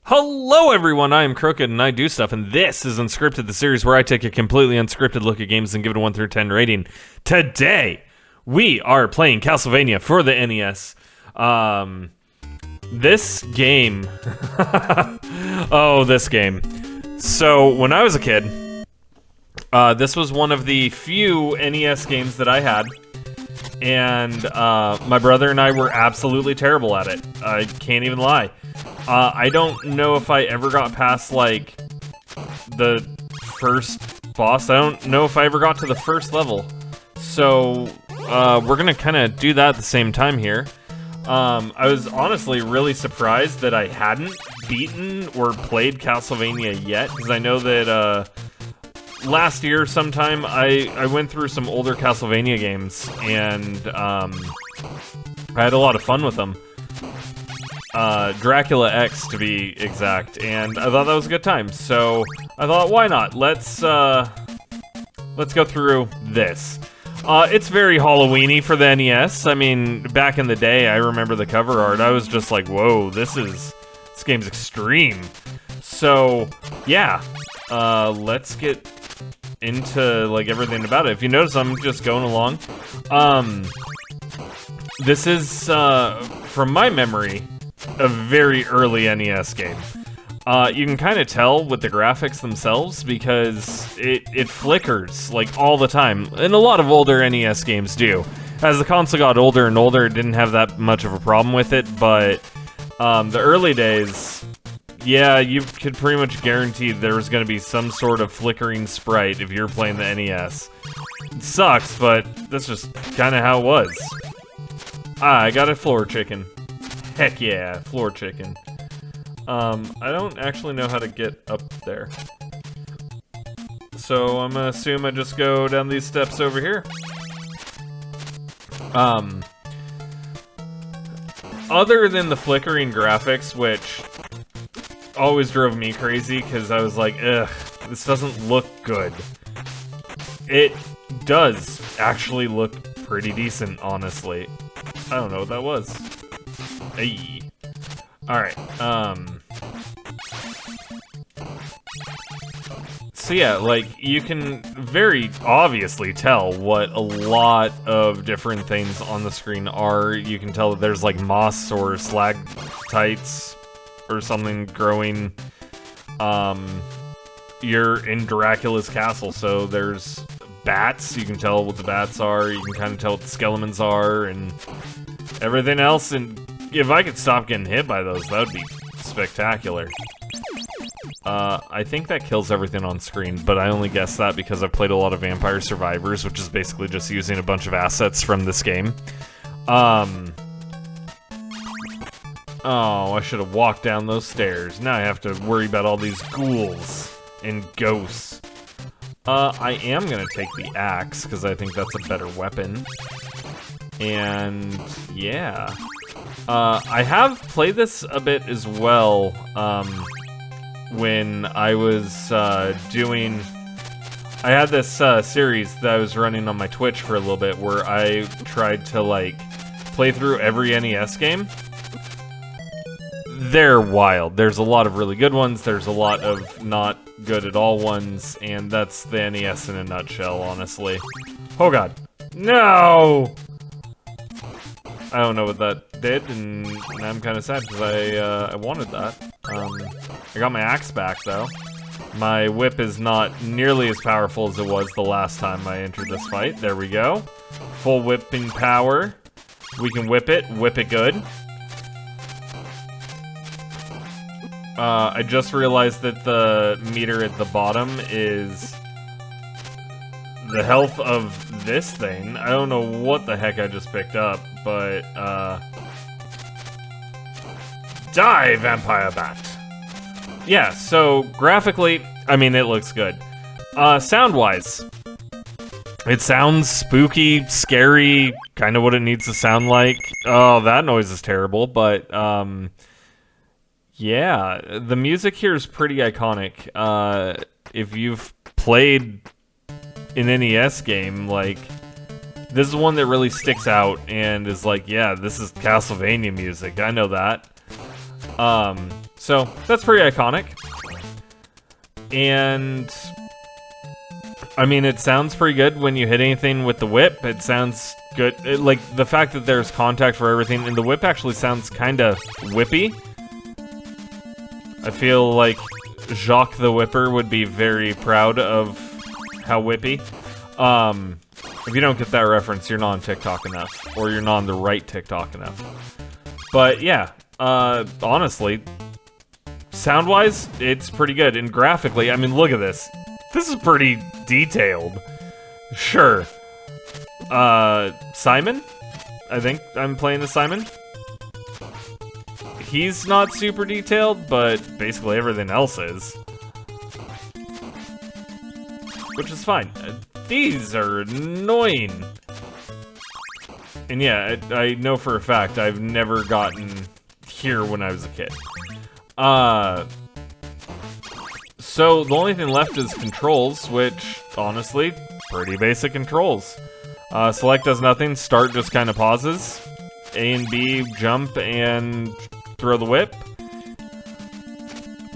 Hello everyone, I am Krooked and I do stuff, and this is Unscripted, the series where I take a completely unscripted look at games and give it a 1 through 10 rating. Today, we are playing Castlevania for the NES. This game... oh, this game. So, when I was a kid, this was one of the few NES games that I had. And my brother and I were absolutely terrible at it. I can't even lie. I don't know if I ever got past, like, the first boss. I don't know if I ever got to the first level. So, we're gonna kind of do that at the same time here. I was honestly really surprised that I hadn't beaten or played Castlevania yet, because I know that, last year sometime, I went through some older Castlevania games, and, I had a lot of fun with them. Dracula X to be exact, and I thought that was a good time, so I thought, why not? Let's go through this. It's very Halloween-y for the NES. I mean, back in the day, I remember the cover art, I was just like, whoa, this game's extreme. So, yeah, let's get into, like, everything about it. If you notice, I'm just going along. This is, from my memory, a very early NES game. You can kind of tell with the graphics themselves because it flickers like all the time, and a lot of older NES games do. As the console got older and older, it didn't have that much of a problem with it, but the early days, yeah, you could pretty much guarantee there was going to be some sort of flickering sprite if you're playing the NES. It sucks, but that's just kind of how it was. I got a floor chicken. Heck yeah, floor chicken. I don't actually know how to get up there. So I'm gonna assume I just go down these steps over here. Other than the flickering graphics, which always drove me crazy because I was like, ugh, this doesn't look good. It does actually look pretty decent, honestly. I don't know what that was. Hey. Alright, so yeah, like, you can very obviously tell what a lot of different things on the screen are. You can tell that there's, like, moss or stalactites or something growing. You're in Dracula's castle, so there's bats. You can tell what the bats are. You can kind of tell what the skeletons are, and everything else, and if I could stop getting hit by those, that would be spectacular. I think that kills everything on screen, but I only guess that because I've played a lot of Vampire Survivors, which is basically just using a bunch of assets from this game. Oh, I should have walked down those stairs. Now I have to worry about all these ghouls and ghosts. I am gonna take the axe, because I think that's a better weapon. And, yeah. I have played this a bit as well, when I was, doing... I had this, series that I was running on my Twitch for a little bit, where I tried to, like, play through every NES game. They're wild. There's a lot of really good ones, there's a lot of not good at all ones, and that's the NES in a nutshell, honestly. Oh god. No! I don't know what that did, and I'm kind of sad because I wanted that. I got my axe back, though. My whip is not nearly as powerful as it was the last time I entered this fight. There we go. Full whipping power. We can whip it good. I just realized that the meter at the bottom is the health of this thing. I don't know what the heck I just picked up, but, die, Vampire Bat! Yeah, so, graphically, I mean, it looks good. Sound-wise, it sounds spooky, scary, kind of what it needs to sound like. Oh, that noise is terrible, but, yeah, the music here is pretty iconic. If you've played an NES game, like, this is one that really sticks out and is like, yeah, this is Castlevania music, I know that. So that's pretty iconic. And I mean, it sounds pretty good when you hit anything with the whip. It sounds good. Like, the fact that there's contact for everything, and the whip actually sounds kind of whippy. I feel like Jacques the Whipper would be very proud of how whippy. If you don't get that reference, you're not on TikTok enough, or you're not on the right TikTok enough. But yeah, honestly, sound-wise, it's pretty good. And graphically, I mean, look at this. This is pretty detailed. Sure. Simon? I think I'm playing as Simon. He's not super detailed, but basically everything else is. Which is fine. These are annoying. And yeah, I know for a fact I've never gotten here when I was a kid. So the only thing left is controls, which, honestly, pretty basic controls. Select does nothing, start just kind of pauses. A and B, jump and throw the whip.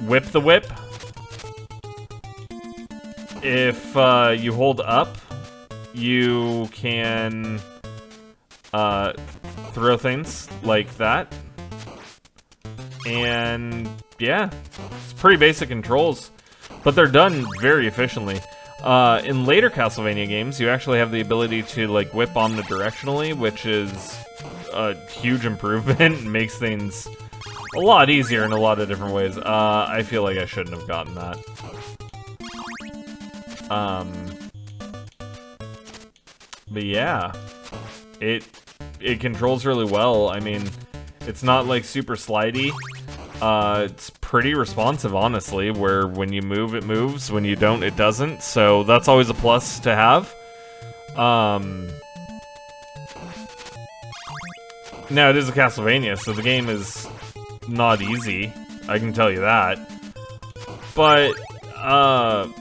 Whip the whip. If you hold up, you can throw things like that. And yeah, it's pretty basic controls, but they're done very efficiently. In later Castlevania games, you actually have the ability to like whip omnidirectionally, which is a huge improvement and makes things a lot easier in a lot of different ways. I feel like I shouldn't have gotten that. But yeah, it controls really well. I mean, it's not like super slidey. It's pretty responsive, honestly, where when you move, it moves. When you don't, it doesn't. So that's always a plus to have. Now, it is a Castlevania, so the game is not easy. I can tell you that. But, oh.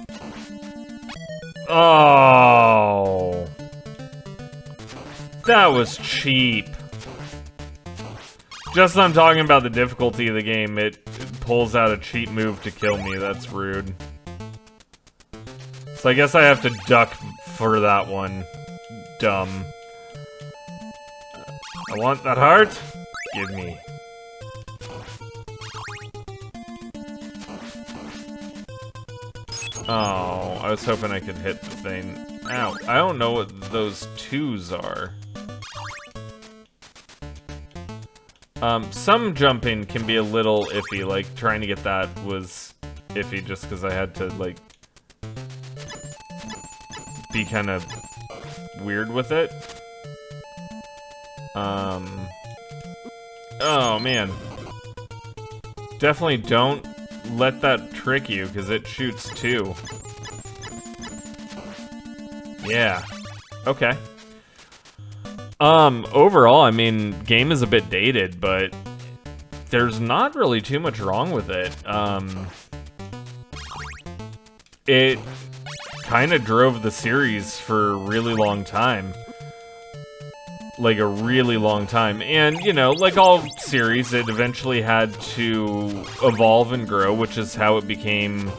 That was cheap. Just as I'm talking about the difficulty of the game, it pulls out a cheap move to kill me. That's rude. So I guess I have to duck for that one. Dumb. I want that heart. Give me. Oh, I was hoping I could hit the thing. Ow, I don't know what those twos are. Some jumping can be a little iffy, like trying to get that was iffy just because I had to, like, be kind of weird with it. Oh man. Definitely don't let that trick you, because it shoots too. Yeah. Okay. Overall, I mean, game is a bit dated, but there's not really too much wrong with it. It kind of drove the series for a really long time. Like, a really long time. And, you know, like all series, it eventually had to evolve and grow, which is how it became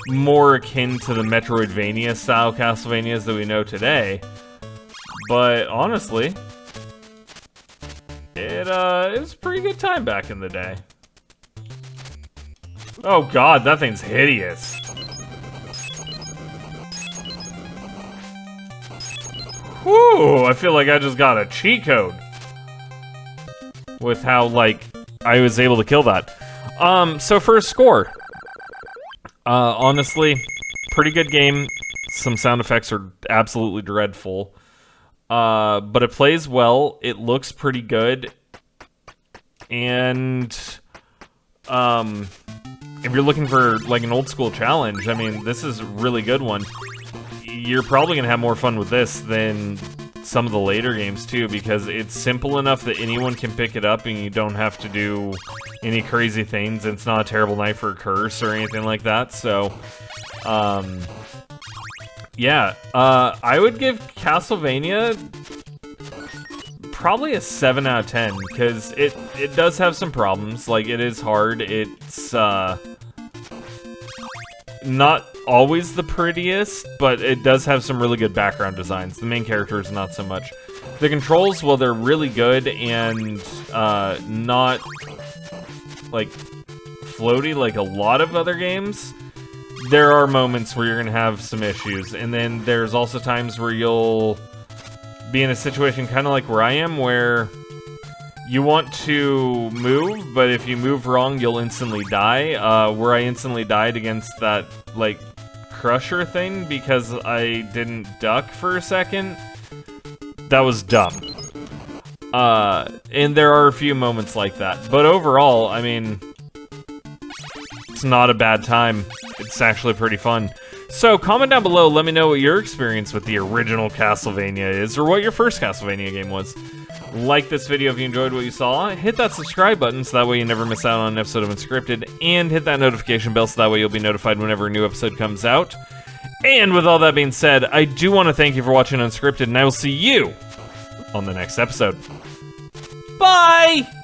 more akin to the Metroidvania-style Castlevanias that we know today. But honestly, it was a pretty good time back in the day. Oh god, that thing's hideous. Whew, I feel like I just got a cheat code with how, like, I was able to kill that. So for a score, honestly, pretty good game. Some sound effects are absolutely dreadful. But it plays well, it looks pretty good, and, if you're looking for, like, an old-school challenge, I mean, this is a really good one. You're probably gonna have more fun with this than some of the later games, too, because it's simple enough that anyone can pick it up and you don't have to do any crazy things. It's not a terrible night for a curse or anything like that, so, yeah, I would give Castlevania probably a 7 out of 10, because it does have some problems. Like, it is hard. It's not always the prettiest, but it does have some really good background designs. The main characters, not so much. The controls, well, they're really good and not, like, floaty like a lot of other games. There are moments where you're going to have some issues, and then there's also times where you'll be in a situation kind of like where I am, where you want to move, but if you move wrong, you'll instantly die. Where I instantly died against that, like, crusher thing because I didn't duck for a second. That was dumb. And there are a few moments like that. But overall, I mean, it's not a bad time. It's actually pretty fun. So, comment down below, let me know what your experience with the original Castlevania is, or what your first Castlevania game was. Like this video if you enjoyed what you saw, hit that subscribe button so that way you never miss out on an episode of Unscripted, and hit that notification bell so that way you'll be notified whenever a new episode comes out. And with all that being said, I do want to thank you for watching Unscripted, and I will see you on the next episode. Bye!